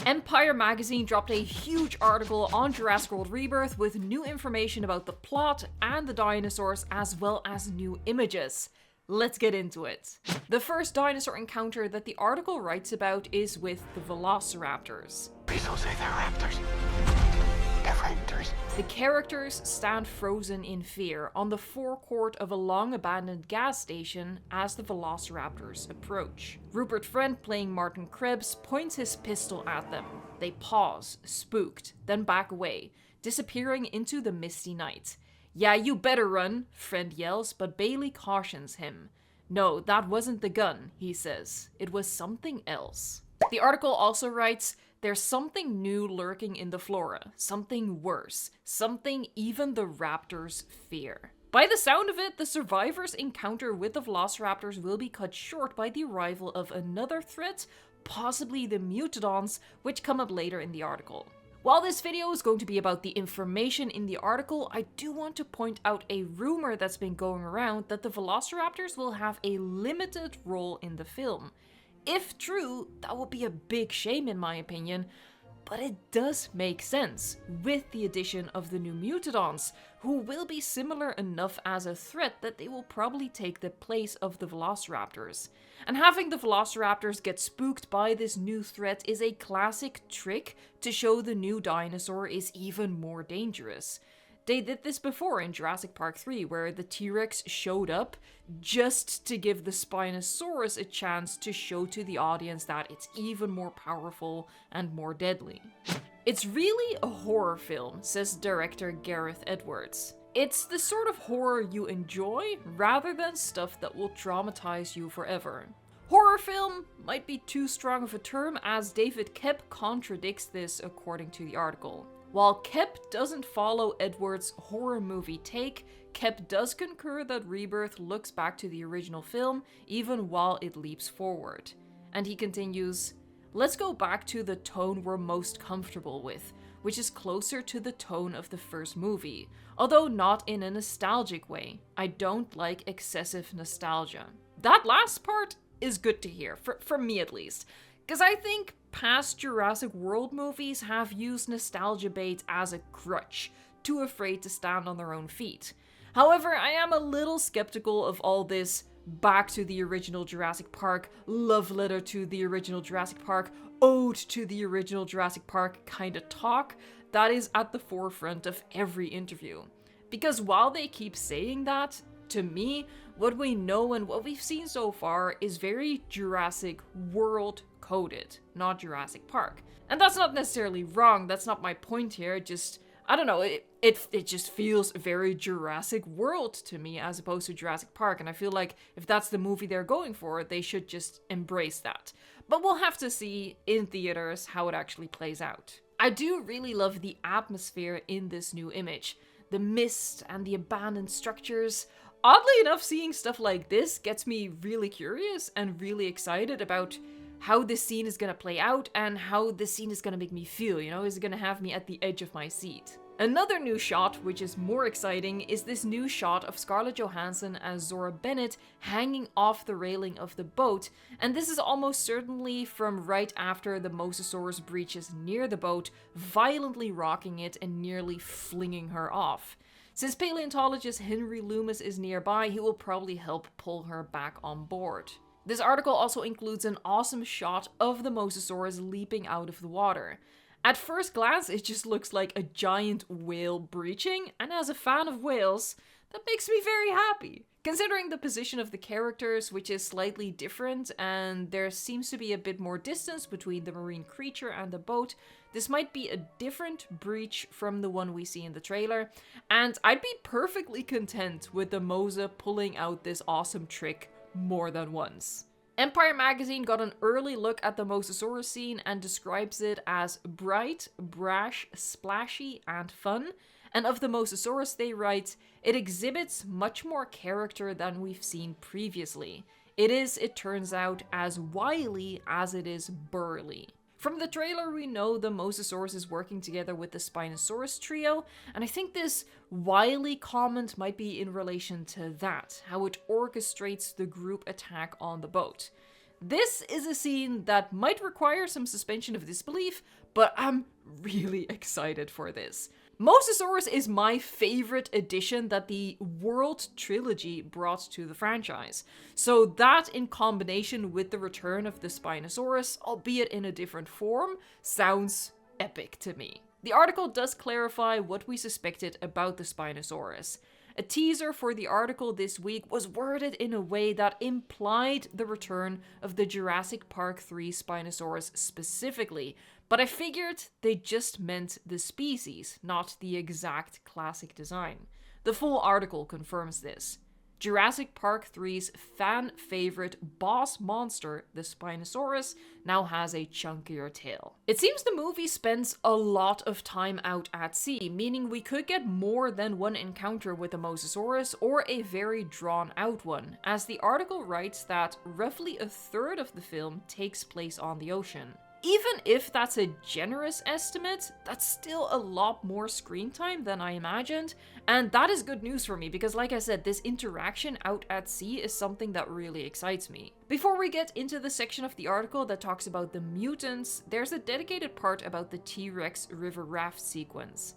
Empire magazine dropped a huge article on Jurassic World Rebirth with new information about the plot and the dinosaurs, as well as new images. Let's get into it. The first dinosaur encounter that the article writes about is with the Velociraptors. Please don't say they're raptors. They're raptors. The characters stand frozen in fear on the forecourt of a long-abandoned gas station as the Velociraptors approach. Rupert Friend, playing Martin Krebs, points his pistol at them. They pause, spooked, then back away, disappearing into the misty night. "Yeah, you better run," Friend yells, but Bailey cautions him. "No, that wasn't the gun," he says. "It was something else." The article also writes, "There's something new lurking in the flora, something worse, something even the raptors fear." By the sound of it, the survivors' encounter with the Velociraptors will be cut short by the arrival of another threat, possibly the Mutadons, which come up later in the article. While this video is going to be about the information in the article, I do want to point out a rumor that's been going around that the Velociraptors will have a limited role in the film. If true, that would be a big shame in my opinion, but it does make sense with the addition of the new Mutadons, who will be similar enough as a threat that they will probably take the place of the Velociraptors. And having the Velociraptors get spooked by this new threat is a classic trick to show the new dinosaur is even more dangerous. They did this before in Jurassic Park 3, where the T-Rex showed up just to give the Spinosaurus a chance to show to the audience that it's even more powerful and more deadly. "It's really a horror film," says director Gareth Edwards. "It's the sort of horror you enjoy, rather than stuff that will traumatize you forever." Horror film might be too strong of a term, as David Koepp contradicts this according to the article. While Koepp doesn't follow Edwards' horror movie take, Koepp does concur that Rebirth looks back to the original film, even while it leaps forward. And he continues, "Let's go back to the tone we're most comfortable with, which is closer to the tone of the first movie, although not in a nostalgic way. I don't like excessive nostalgia." That last part is good to hear, for me at least, because I think past Jurassic World movies have used nostalgia bait as a crutch, too afraid to stand on their own feet. However, I am a little skeptical of all this back to the original Jurassic Park, love letter to the original Jurassic Park, ode to the original Jurassic Park kind of talk that is at the forefront of every interview. Because while they keep saying that, to me, what we know and what we've seen so far is very Jurassic World coded, not Jurassic Park. And that's not necessarily wrong, that's not my point here, just, I don't know, it just feels very Jurassic World to me as opposed to Jurassic Park, and I feel like if that's the movie they're going for, they should just embrace that. But we'll have to see in theaters how it actually plays out. I do really love the atmosphere in this new image. The mist and the abandoned structures. Oddly enough, seeing stuff like this gets me really curious and really excited about how this scene is gonna play out and how this scene is gonna make me feel, you know? Is it gonna have me at the edge of my seat? Another new shot, which is more exciting, is this new shot of Scarlett Johansson as Zora Bennett hanging off the railing of the boat, and this is almost certainly from right after the Mosasaurus breaches near the boat, violently rocking it and nearly flinging her off. Since paleontologist Henry Loomis is nearby, he will probably help pull her back on board. This article also includes an awesome shot of the Mosasaurus leaping out of the water. At first glance, it just looks like a giant whale breaching, and as a fan of whales, that makes me very happy. Considering the position of the characters, which is slightly different, and there seems to be a bit more distance between the marine creature and the boat, this might be a different breach from the one we see in the trailer, and I'd be perfectly content with the Mosa pulling out this awesome trick more than once. Empire magazine got an early look at the Mosasaurus scene and describes it as bright, brash, splashy, and fun. And of the Mosasaurus, they write, "It exhibits much more character than we've seen previously. It is, it turns out, as wily as it is burly." From the trailer, we know the Mosasaurus is working together with the Spinosaurus trio, and I think this wily comment might be in relation to that, how it orchestrates the group attack on the boat. This is a scene that might require some suspension of disbelief, but I'm really excited for this. Mosasaurus is my favorite addition that the World Trilogy brought to the franchise. So that, in combination with the return of the Spinosaurus, albeit in a different form, sounds epic to me. The article does clarify what we suspected about the Spinosaurus. A teaser for the article this week was worded in a way that implied the return of the Jurassic Park 3 Spinosaurus specifically, but I figured they just meant the species, not the exact classic design. The full article confirms this. Jurassic Park 3's fan favorite boss monster, the Spinosaurus, now has a chunkier tail. It seems the movie spends a lot of time out at sea, meaning we could get more than one encounter with the Mosasaurus or a very drawn out one, as the article writes that roughly a third of the film takes place on the ocean. Even if that's a generous estimate, that's still a lot more screen time than I imagined, and that is good news for me because, like I said, this interaction out at sea is something that really excites me. Before we get into the section of the article that talks about the mutants, there's a dedicated part about the T-Rex river raft sequence.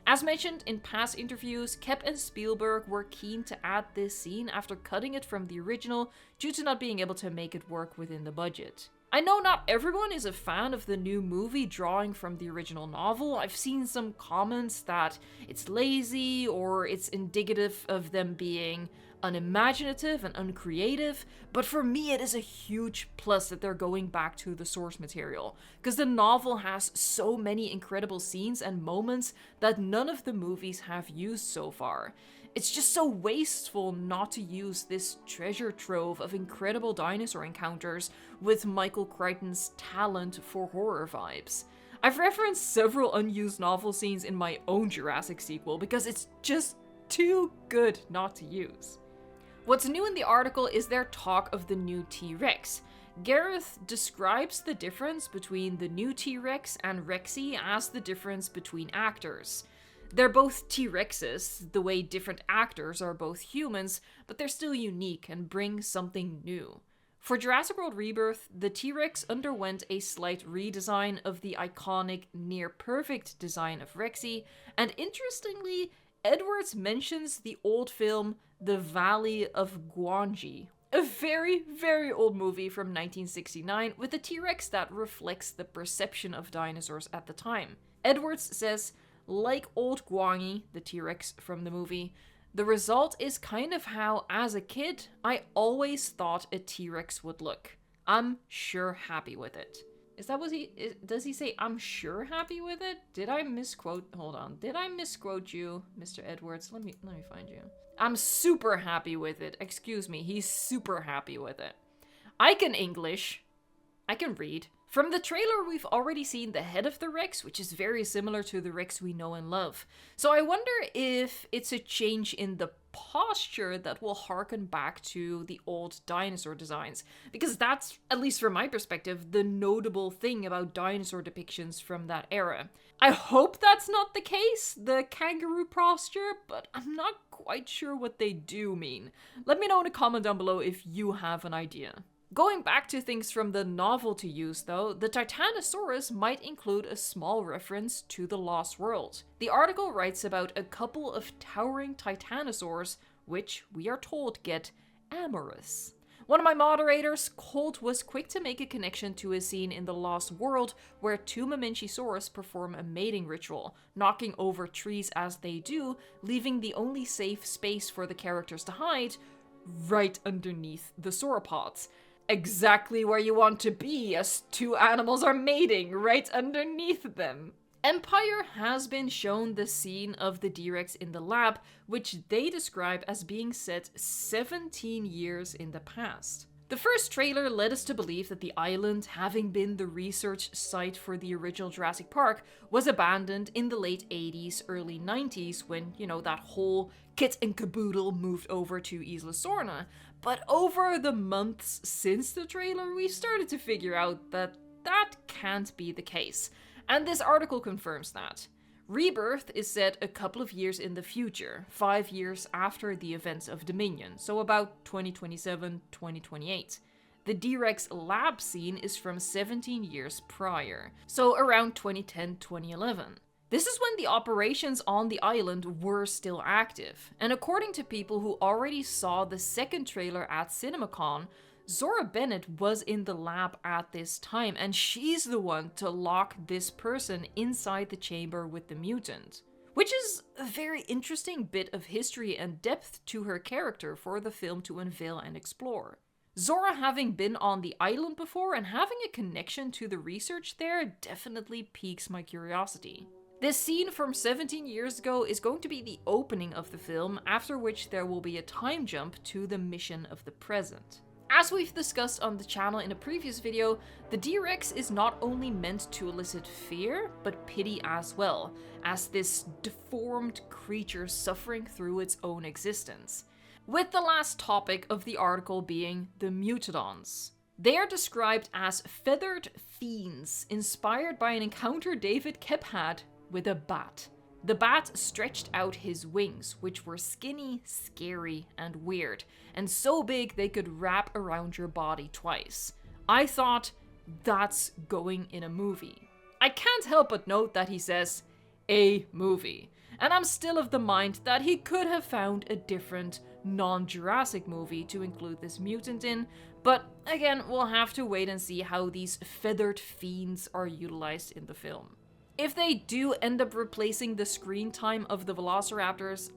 As mentioned in past interviews, Kep and Spielberg were keen to add this scene after cutting it from the original due to not being able to make it work within the budget. I know not everyone is a fan of the new movie drawing from the original novel. I've seen some comments that it's lazy or it's indicative of them being unimaginative and uncreative, but for me it is a huge plus that they're going back to the source material, because the novel has so many incredible scenes and moments that none of the movies have used so far. It's just so wasteful not to use this treasure trove of incredible dinosaur encounters with Michael Crichton's talent for horror vibes. I've referenced several unused novel scenes in my own Jurassic sequel because it's just too good not to use. What's new in the article is their talk of the new T-Rex. Gareth describes the difference between the new T-Rex and Rexy as the difference between actors. They're both T-Rexes, the way different actors are both humans, but they're still unique and bring something new. For Jurassic World Rebirth, the T-Rex underwent a slight redesign of the iconic, near-perfect design of Rexy, and interestingly, Edwards mentions the old film The Valley of Gwangi, a very, very old movie from 1969 with a T-Rex that reflects the perception of dinosaurs at the time. Edwards says, like old Gwangi, the T-Rex from the movie, the result is kind of how, as a kid, I always thought a T-Rex would look. I'm sure happy with it. Does he say, I'm sure happy with it? Did I misquote? Hold on. Did I misquote you, Mr. Edwards? Let me find you. I'm super happy with it. Excuse me. He's super happy with it. I can English. I can read. From the trailer, we've already seen the head of the Rex, which is very similar to the Rex we know and love. So I wonder if it's a change in the posture that will harken back to the old dinosaur designs, because that's, at least from my perspective, the notable thing about dinosaur depictions from that era. I hope that's not the case, the kangaroo posture, but I'm not quite sure what they do mean. Let me know in a comment down below if you have an idea. Going back to things from the novel to use though, the Titanosaurus might include a small reference to the Lost World. The article writes about a couple of towering Titanosaurs, which we are told get amorous. One of my moderators, Colt, was quick to make a connection to a scene in the Lost World where two Mamenchisaurus perform a mating ritual, knocking over trees as they do, leaving the only safe space for the characters to hide right underneath the sauropods. Exactly where you want to be as two animals are mating, right underneath them. Empire has been shown the scene of the DRex in the lab, which they describe as being set 17 years in the past. The first trailer led us to believe that the island, having been the research site for the original Jurassic Park, was abandoned in the late 80s, early 90s when, that whole kit and caboodle moved over to Isla Sorna. But over the months since the trailer, we've started to figure out that that can't be the case. And this article confirms that. Rebirth is set a couple of years in the future, 5 years after the events of Dominion, so about 2027, 2028. The DRex lab scene is from 17 years prior, so around 2010-2011. This is when the operations on the island were still active, and according to people who already saw the second trailer at CinemaCon, Zora Bennett was in the lab at this time, and she's the one to lock this person inside the chamber with the mutant. Which is a very interesting bit of history and depth to her character for the film to unveil and explore. Zora having been on the island before and having a connection to the research there definitely piques my curiosity. This scene from 17 years ago is going to be the opening of the film, after which there will be a time jump to the mission of the present. As we've discussed on the channel in a previous video, the DRex is not only meant to elicit fear, but pity as well, as this deformed creature suffering through its own existence. With the last topic of the article being the Mutadons. They are described as feathered fiends, inspired by an encounter David Koepp had with a bat. The bat stretched out his wings, which were skinny, scary, and weird, and so big they could wrap around your body twice. I thought, that's going in a movie. I can't help but note that he says, a movie. And I'm still of the mind that he could have found a different, non-Jurassic movie to include this mutant in, but again, we'll have to wait and see how these feathered fiends are utilized in the film. If they do end up replacing the screen time of the Velociraptors,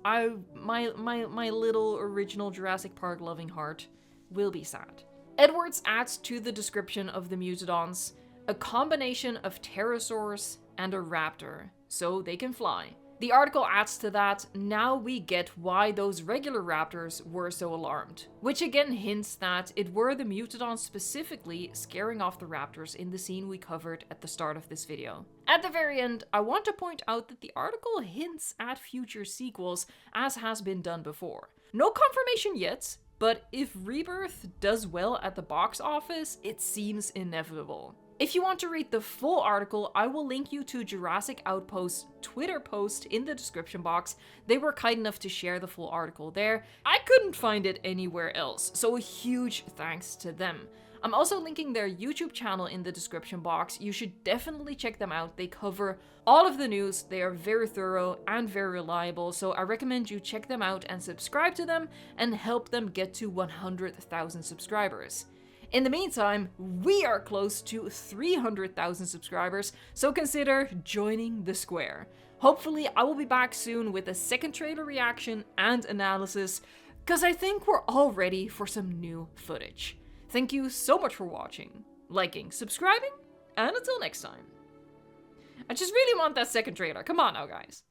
my little original Jurassic Park loving heart will be sad. Edwards adds to the description of the Mutadons a combination of pterosaurs and a raptor, so they can fly. The article adds to that, now we get why those regular raptors were so alarmed, which again hints that it were the Mutadons specifically scaring off the raptors in the scene we covered at the start of this video. At the very end, I want to point out that the article hints at future sequels, as has been done before. No confirmation yet, but if Rebirth does well at the box office, it seems inevitable. If you want to read the full article, I will link you to Jurassic Outpost's Twitter post in the description box. They were kind enough to share the full article there. I couldn't find it anywhere else, so a huge thanks to them. I'm also linking their YouTube channel in the description box. You should definitely check them out. They cover all of the news. They are very thorough and very reliable, so I recommend you check them out and subscribe to them and help them get to 100,000 subscribers. In the meantime, we are close to 300,000 subscribers, so consider joining the square. Hopefully, I will be back soon with a second trailer reaction and analysis, because I think we're all ready for some new footage. Thank you so much for watching, liking, subscribing, and until next time. I just really want that second trailer. Come on now, guys.